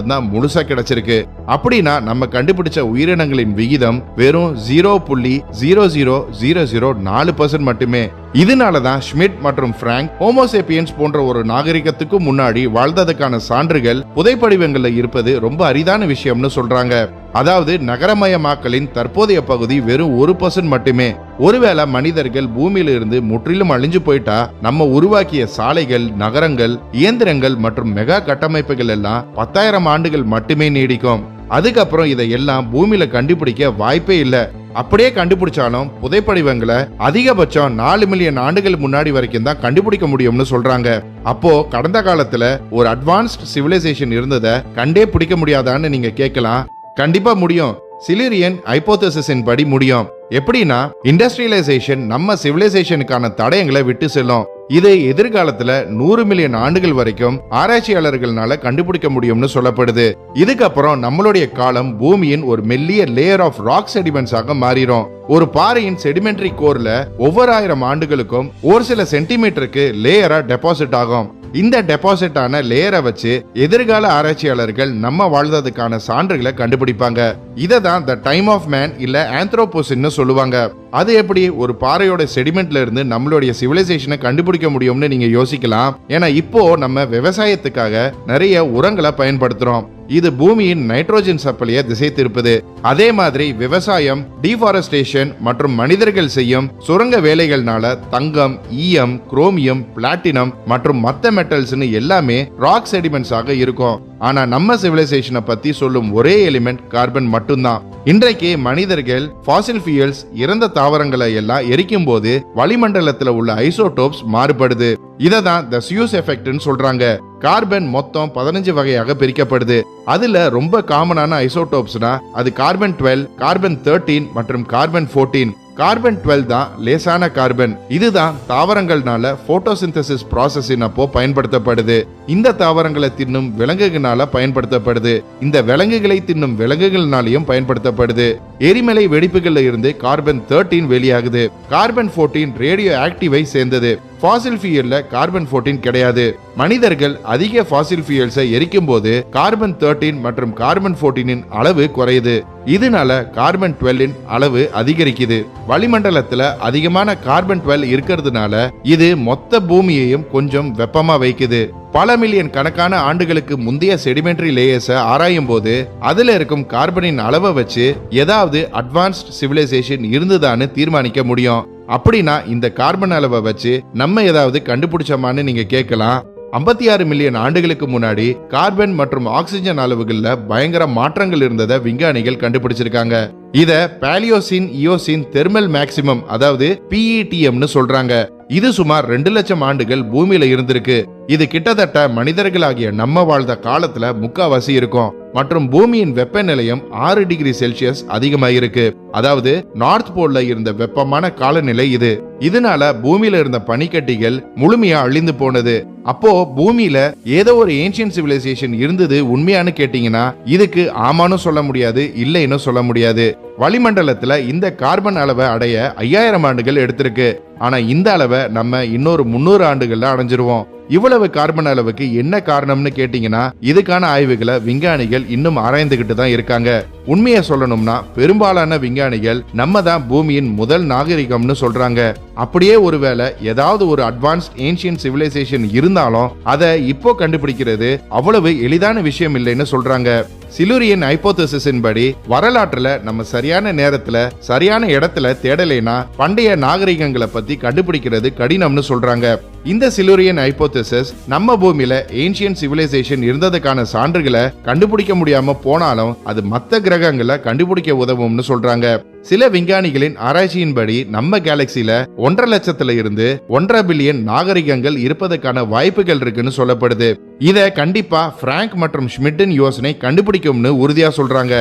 மட்டும்தான் முழுசா கிடைச்சிருக்கு. அப்படின்னா நம்ம கண்டுபிடிச்ச உயிரினங்களின் விகிதம் வெறும் 0.00004% மட்டுமே. இதனாலதான் ஷ்மிட் மற்றும் பிராங்க் ஹோமோசேபியன்ஸ் போன்ற ஒரு நாகரிகத்துக்கு முன்னாடி வாழ்ந்ததுக்கான சான்றுகள் புதைப்படிவங்கள்ல இருப்பது ரொம்ப அரிதான விஷயம்னு சொல்றாங்க. அதாவது நகரமயமாக்கலின் தற்போதைய பகுதி வெறும் 1% மட்டுமே. ஒருவேளை மனிதர்கள் பூமியில இருந்து முற்றிலும் அழிஞ்சு போயிட்டா நம்ம உருவாக்கிய சாலைகள், நகரங்கள், இயந்திரங்கள் மற்றும் மெகா கட்டமைப்புகள் எல்லாம் 10,000 ஆண்டுகள் மட்டுமே நீடிக்கும். அதுக்கப்புறம் இதையெல்லாம் பூமியில கண்டுபிடிக்க வாய்ப்பே இல்ல. அப்படியே கண்டுபிடிச்சாலும் புதைப்படிவங்களை அதிகபட்சம் 4 மில்லியன் ஆண்டுகள் முன்னாடி வரைக்கும் தான் கண்டுபிடிக்க முடியும்னு சொல்றாங்க. அப்போ கடந்த காலத்துல ஒரு அட்வான்ஸ்ட் சிவிலைசேஷன் இருந்ததை கண்டே பிடிக்க முடியாதான்னு நீங்க கேட்கலாம். கண்டிப்பா முடியும். சிலிரியன் ஹைபோதசிஸின் படி முடியும். எப்படின்னா, இண்டஸ்ட்ரியலைசேஷன் நம்ம சிவிலைசேஷனுக்கான தடயங்களை விட்டு செல்லும். இது எதிர்காலத்துல 100 மில்லியன் ஆண்டுகள் வரைக்கும் ஆராய்ச்சியாளர்களால கண்டுபிடிக்க முடியும்னு சொல்லப்படுது. இதுக்கப்புறம் நம்மளுடைய காலம் பூமியின் ஒரு மெல்லிய லேயர் ஆஃப் ராக் செடிமெண்ட்ஸ் ஆக மாறிடும். ஒரு பாறையின் செடிமெண்ட்ரி கோர்ல ஒவ்வொரு 1000 ஆண்டுகளுக்கும் ஒரு சில சென்டிமீட்டருக்கு லேயரா டெபாசிட் ஆகும். இந்த டெபாசிட் ஆன லேயரை வச்சு எதிர்கால ஆராய்ச்சியாளர்கள் நம்ம வாழ்ந்ததுக்கான சான்றுகளை கண்டுபிடிப்பாங்க. இததான் த டைம் ஆஃப் மேன் இல்ல ஆந்த்ரோபோசின்னு சொல்லுவாங்க. அது எப்படி ஒரு பாறையோட செடிமெண்ட்ல இருந்து நம்மளுடைய சிவிலைசேஷனை கண்டுபிடிக்க முடியும்னு நீங்க யோசிக்கலாம். ஏன்னா இப்போ நம்ம விவசாயத்துக்காக நிறைய உரங்களை பயன்படுத்துறோம். இது பூமியின் நைட்ரோஜன் சப்ளையை திசை திருப்புது. அதே மாதிரி விவசாயம், டீஃபாரஸ்டேஷன் மற்றும் மனிதர்கள் செய்யும் சுரங்க வேலைகள்னால தங்கம், ஈயம், குரோமியம், பிளாட்டினம் மற்றும் மத்த மெட்டல்ஸ்னு எல்லாமே ராக் செடிமெண்ட்ஸ் ஆக இருக்கும். ஆனா நம்ம சிவிலைசேஷனை பத்தி சொல்லும் ஒரே எலிமெண்ட் கார்பன் மட்டும்தான். இன்றைக்கு மனிதர்கள் ஃபாசில் ஃபியூயல்ஸ், இறந்த தாவரங்களை எல்லாம் எரிக்கும் போது வளிமண்டலத்துல உள்ள ஐசோடோப்ஸ் மாறுபடுது. இததான் த சியூஸ் எஃபெக்ட்னு சொல்றாங்க. கார்பன் மொத்தம் 15 வகையாக பிரிக்கப்படுது. அதுல ரொம்ப காமனான ஐசோடோப்ஸ்னா அது கார்பன் 12, கார்பன் 13 மற்றும் கார்பன் 14. கார்பன் 12 தான் லேசான கார்பன். இதுதான் தாவரங்கள்னால போட்டோசிந்தசிஸ் ப்ராசஸின் அப்போ பயன்படுத்தப்படுது. இந்த தாவரங்களை தின்னும் விலங்குகளால பயன்படுத்தப்படுது. இந்த விலங்குகளை தின்னும் விலங்குகள்னாலையும் பயன்படுத்தப்படுது. எரிமலை வெடிப்புகள்ல இருந்து கார்பன் 13 வெளியாகுது. கார்பன் 14 ரேடியோ ஆக்டிவை சேர்ந்தது. ஃபாசில் ஃபியூயல்ல கார்பன் 14 கிடையாது. மனிதர்கள் அதிக ஃபாசில் ஃபியூயல்ஸை எரிக்கும் போது கார்பன் 13 மற்றும் கார்பன் 14 அளவு குறையுது. இதனால கார்பன் 12 அளவு அதிகரிக்குது. வளிமண்டலத்துல அதிகமான கார்பன் 12 இருக்கிறதுனால இது மொத்த பூமியையும் கொஞ்சம் வெப்பமா வைக்குது. பல மில்லியன் கணக்கான ஆண்டுகளுக்கு முந்தைய செடிமெண்ட்ரி லேயர்ஸை ஆராயும் போது அதுல இருக்கும் கார்பனின் அளவை வச்சு ஏதாவது அட்வான்ஸ்ட் சிவிலைசேஷன் இருந்ததான்னு தீர்மானிக்க முடியும். அப்படின்னா இந்த கார்பன் அளவை வச்சு நம்ம ஏதாவது கண்டுபிடிச்சோமான்னு நீங்க கேட்கலாம். 56 மில்லியன் ஆண்டுகளுக்கு முன்னாடி கார்பன் மற்றும் ஆக்சிஜன் அளவுகள்ல பயங்கர மாற்றங்கள் இருந்ததை விஞ்ஞானிகள் கண்டுபிடிச்சிருக்காங்க. இத பாலியோசின் இயோசின் தெர்மல் மேக்சிமம், அதாவது PETMனு சொல்றாங்க. இது சுமார் 2 லட்சம் ஆண்டுகள் பூமியில இருந்திருக்கு. இது கிட்டத்தட்ட மனிதர்களாகிய நம்ம வாழ்ந்த காலத்துல முக்காவாசி இருக்கும். மற்றும் பூமியின் வெப்பநிலையம் 6 டிகிரி செல்சியஸ் அதிகமாயிருக்கு. அதாவது நார்த் போல்ல இருந்த வெப்பமான காலநிலை இது. இதனால பூமியில இருந்த பனிக்கட்டிகள் முழுமையா அழிந்து போனது. அப்போ பூமியில ஏதோ ஒரு ஏன்ஷியன்ட் சிவிலைசேஷன் இருந்தது உண்மையானு கேட்டீங்கன்னா இதுக்கு ஆமான்னு சொல்ல முடியாது, இல்லைன்னு சொல்ல முடியாது. வளிமண்டலத்துல இந்த கார்பன் அளவை அடைய 5000 ஆண்டுகள் எடுத்திருக்கு. ஆனா இந்த அளவை நம்ம இன்னொரு 300 ஆண்டுகள்ல அடைஞ்சிருவோம். இவ்வளவு கார்பன் அளவுக்கு என்ன காரணம்னு கேட்டீங்கன்னா இதுக்கான ஆய்வுகளை விஞ்ஞானிகள் இன்னும் ஆராய்ந்துகிட்டு தான் இருக்காங்க. உண்மையை சொல்லணும்னா பெரும்பாலான விஞ்ஞானிகள் நம்ம தான் பூமியின் முதல் நாகரிகம்னு சொல்றாங்க. அப்படியே ஒருவேளை ஏதாவது ஒரு அட்வான்ஸ்ட் ஏன்ஷியன்ட் சிவிலைசேஷன் இருந்தாலும் அதை இப்போ கண்டுபிடிக்கிறது அவ்வளவு எளிதான விஷயம் இல்லைன்னு சொல்றாங்க. சிலிரியன் ஹைபோதசிஸின் படி வரலாற்றுல நம்ம சரியான நேரத்துல சரியான இடத்துல தேடலைனா பண்டைய நாகரிகங்களை பத்தி கண்டுபிடிக்கிறது கடினம்னு சொல்றாங்க. இந்த சிலிரியன் ஹைபோதசிஸ் நம்ம பூமியில ஏன்ஷியன்ட் சிவிலைசேஷன் இருந்ததுக்கான சான்றுகளை கண்டுபிடிக்க முடியாம போனாலும் அது மத்த கிரகங்களை கண்டுபிடிக்க உதவும்னு சொல்றாங்க. சில விஞ்ஞானிகளின் ஆராய்ச்சியின்படி நம்ம கேலக்சில 1.5 லட்சத்துல இருந்து 1.5 பில்லியன் நாகரிகங்கள் இருப்பதற்கான வாய்ப்புகள் இருக்குன்னு சொல்லப்படுது. இத கண்டிப்பா பிராங்க் மற்றும் ஷ்மிட்டின் யோசனை கண்டுபிடிக்கும்னு உறுதியா சொல்றாங்க.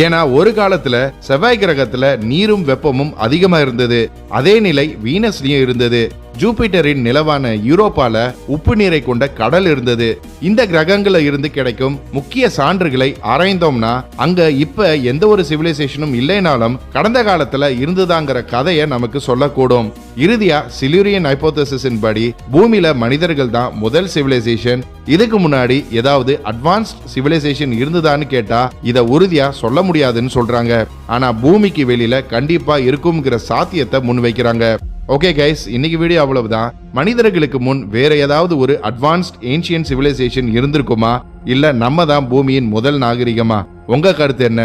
ஏன்னா ஒரு காலத்துல செவ்வாய் கிரகத்துல நீரும் வெப்பமும் அதிகமா இருந்தது. அதே நிலை வீனஸ்லயும் இருந்தது. ஜூபிட்டரின் நிலவான யூரோப்பால உப்பு நீரை கொண்ட கடல் இருந்தது. இந்த கிரகங்கள்ல இருந்து கிடைக்கும் முக்கிய சான்றுகளை ஆராய்ந்தோம்னா அங்க இப்ப எந்த ஒரு சிவிலைசேஷனும் இல்லைனாலும் கடந்த காலத்துல இருந்துதாங்கிற கதையை நமக்கு சொல்லக்கூடும். இறுதியா சிலூரியன் ஹைபோதேசிஸின் படி பூமியில மனிதர்கள் தான் முதல் சிவிலைசேஷன். இதுக்கு முன்னாடி ஏதாவது அட்வான்ஸ்ட் சிவிலைசேஷன் இருந்ததான்னு கேட்டா இத உறுதியா சொல்ல முடியாதுன்னு சொல்றாங்க. ஆனா பூமிக்கு வெளியில கண்டிப்பா இருக்கும்ங்கிற சாத்தியத்தை முன்வைக்கிறாங்க. ஓகே கைஸ், இன்னைக்கு வீடியோ அவ்வளவுதான். மனிதர்களுக்கு முன் வேற ஏதாவது ஒரு அட்வான்ஸ்ட் ஏன்ஷியன்ட் சிவிலைசேஷன் இருந்திருக்குமா, இல்ல நம்ம தான் பூமியின் முதல் நாகரிகமா? உங்க கருத்து என்ன?